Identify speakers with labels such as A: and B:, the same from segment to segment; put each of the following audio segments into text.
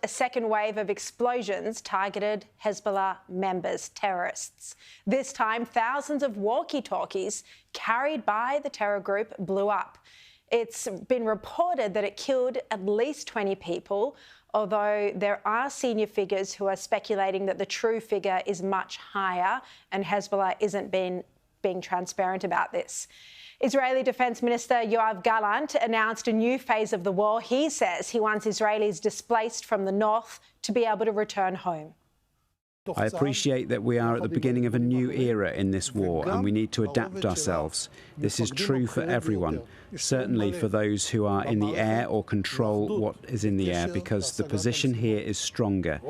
A: a second wave of explosions targeted Hezbollah members, terrorists. This time, thousands of walkie-talkies carried by the terror group blew up. It's been reported that it killed at least 20 people, although there are senior figures who are speculating that the true figure is much higher, and Hezbollah isn't being transparent about this. Israeli Defence Minister Yoav Gallant announced a new phase of the war. He says he wants Israelis displaced from the north to be able to return home.
B: I appreciate that we are at the beginning of a new era in this war and we need to adapt ourselves. This is true for everyone, certainly for those who are in the air or control what is in the air, because the position here is stronger.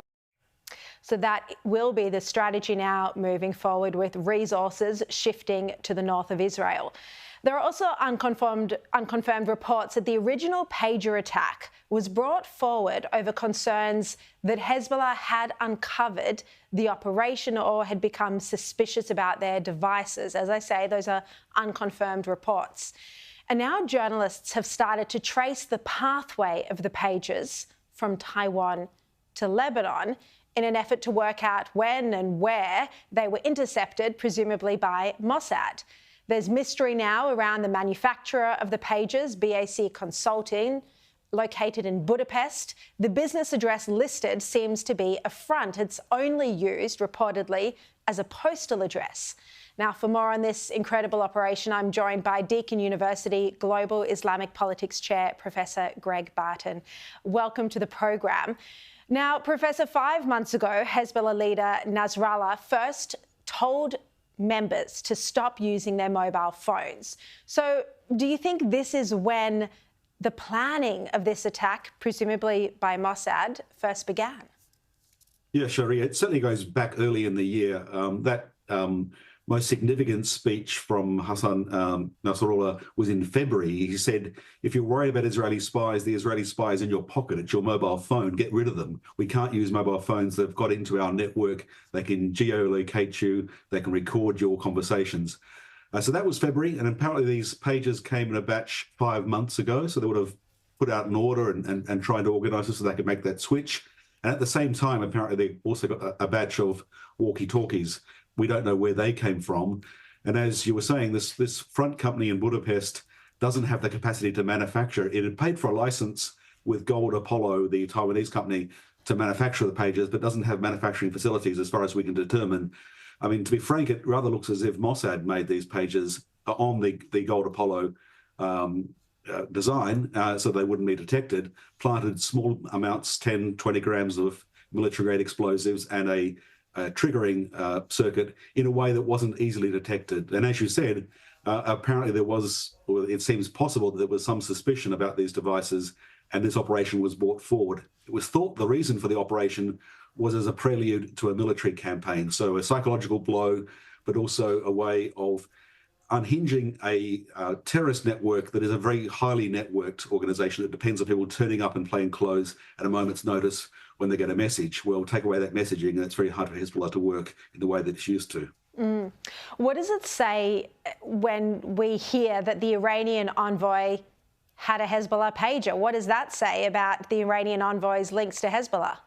A: So that will be the strategy now moving forward, with resources shifting to the north of Israel. There are also unconfirmed reports that the original pager attack was brought forward over concerns that Hezbollah had uncovered the operation or had become suspicious about their devices. As I say, those are unconfirmed reports. And now journalists have started to trace the pathway of the pagers from Taiwan to Lebanon in an effort to work out when and where they were intercepted, presumably by Mossad. There's mystery now around the manufacturer of the pagers, BAC Consulting, located in Budapest. The business address listed seems to be a front. It's only used, reportedly, as a postal address. Now, for more on this incredible operation, I'm joined by Deakin University Global Islamic Politics Chair, Professor Greg Barton. Welcome to the program. Now, Professor, 5 months ago, Hezbollah leader Nasrallah first told members to stop using their mobile phones. So do you think this is when the planning of this attack, presumably by Mossad, first began?
C: Yeah, Sharia, it certainly goes back early in the year. That most significant speech from Hassan Nasrallah was in February. He said, if you're worried about Israeli spies, the Israeli spies in your pocket, it's your mobile phone, get rid of them. We can't use mobile phones. They've got into our network. They can geolocate you. They can record your conversations. So that was February, and apparently these pages came in a batch 5 months ago, so they would have put out an order and tried to organise it so they could make that switch. And at the same time, apparently they also got a batch of walkie-talkies. We don't know where they came from. And as you were saying, this front company in Budapest doesn't have the capacity to manufacture. It had paid for a license with Gold Apollo, the Taiwanese company, to manufacture the pages, but doesn't have manufacturing facilities as far as we can determine. I mean, to be frank, it rather looks as if Mossad made these pages on the Gold Apollo design, so they wouldn't be detected, planted small amounts, 10, 20 grams of military-grade explosives and a triggering circuit in a way that wasn't easily detected. And as you said, apparently there was, or it seems possible that there was some suspicion about these devices, and this operation was brought forward. It was thought the reason for the operation was as a prelude to a military campaign, so a psychological blow, but also a way of unhinging a terrorist network that is a very highly networked organization that depends on people turning up in plain clothes at a moment's notice when they get a message. Well, take away that messaging, and it's very hard for Hezbollah to work in the way that it's used to.
A: What does it say when we hear that the Iranian envoy had a Hezbollah pager? What does that say about the Iranian envoy's links to Hezbollah?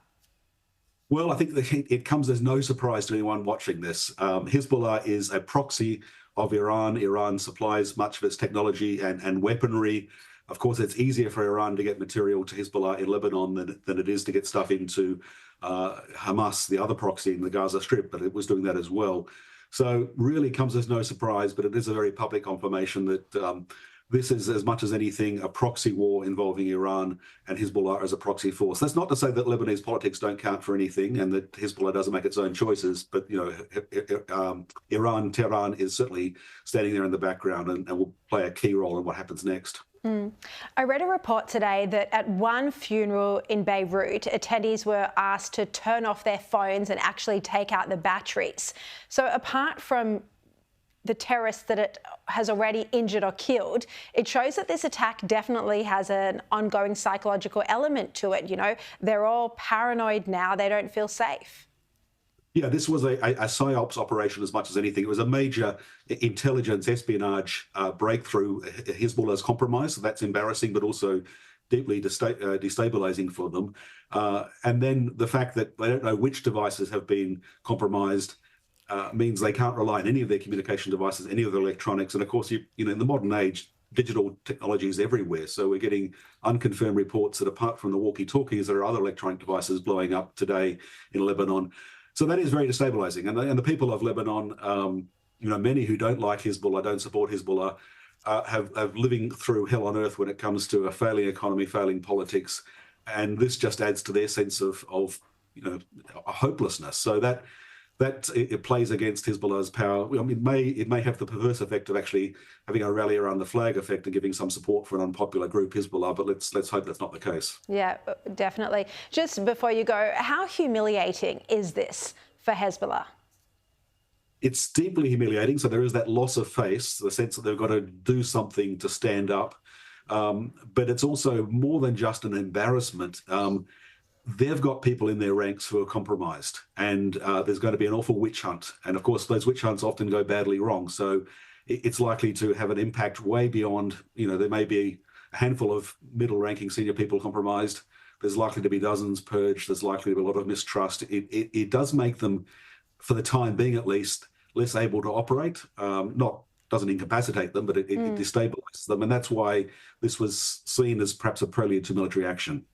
C: Well, I think it comes as no surprise to anyone watching this. Hezbollah is a proxy of Iran. Iran supplies much of its technology and weaponry. Of course, it's easier for Iran to get material to Hezbollah in Lebanon than it is to get stuff into Hamas, the other proxy in the Gaza Strip, but it was doing that as well. So really comes as no surprise, but it is a very public confirmation that this is, as much as anything, a proxy war involving Iran and Hezbollah as a proxy force. That's not to say that Lebanese politics don't count for anything and that Hezbollah doesn't make its own choices, but Iran, Tehran is certainly standing there in the background and will play a key role in what happens next.
A: I read a report today that at one funeral in Beirut, attendees were asked to turn off their phones and actually take out the batteries. So apart from the terrorists that it has already injured or killed, it shows that this attack definitely has an ongoing psychological element to it. You know, they're all paranoid now. They don't feel safe.
C: Yeah, this was a PSYOPs operation as much as anything. It was a major intelligence espionage breakthrough. Hezbollah is compromised, so that's embarrassing, but also deeply destabilizing for them. And then the fact that they don't know which devices have been compromised means they can't rely on any of their communication devices, any of their electronics. And of course, you know, in the modern age, digital technology is everywhere. So we're getting unconfirmed reports that apart from the walkie-talkies, there are other electronic devices blowing up today in Lebanon. So that is very destabilizing. And the people of Lebanon, you know, many who don't like Hezbollah, don't support Hezbollah, have living through hell on earth when it comes to a failing economy, failing politics. And this just adds to their sense of you know, a hopelessness. So that it plays against Hezbollah's power. I mean, it may have the perverse effect of actually having a rally around the flag effect and giving some support for an unpopular group, Hezbollah, but let's hope that's not the case.
A: Yeah, definitely. Just before you go, how humiliating is this for Hezbollah?
C: It's deeply humiliating. So there is that loss of face, the sense that they've got to do something to stand up. But it's also more than just an embarrassment. They've got people in their ranks who are compromised, and there's going to be an awful witch hunt. And of course, those witch hunts often go badly wrong. So it's likely to have an impact way beyond, you know, there may be a handful of middle-ranking senior people compromised. There's likely to be dozens purged. There's likely to be a lot of mistrust. It does make them, for the time being at least, less able to operate. Doesn't incapacitate them, but it destabilizes them. And that's why this was seen as perhaps a prelude to military action.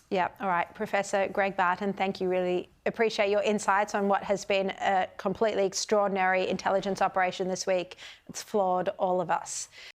A: Yeah, all right. Professor Greg Barton, thank you. Really appreciate your insights on what has been a completely extraordinary intelligence operation this week. It's floored all of us.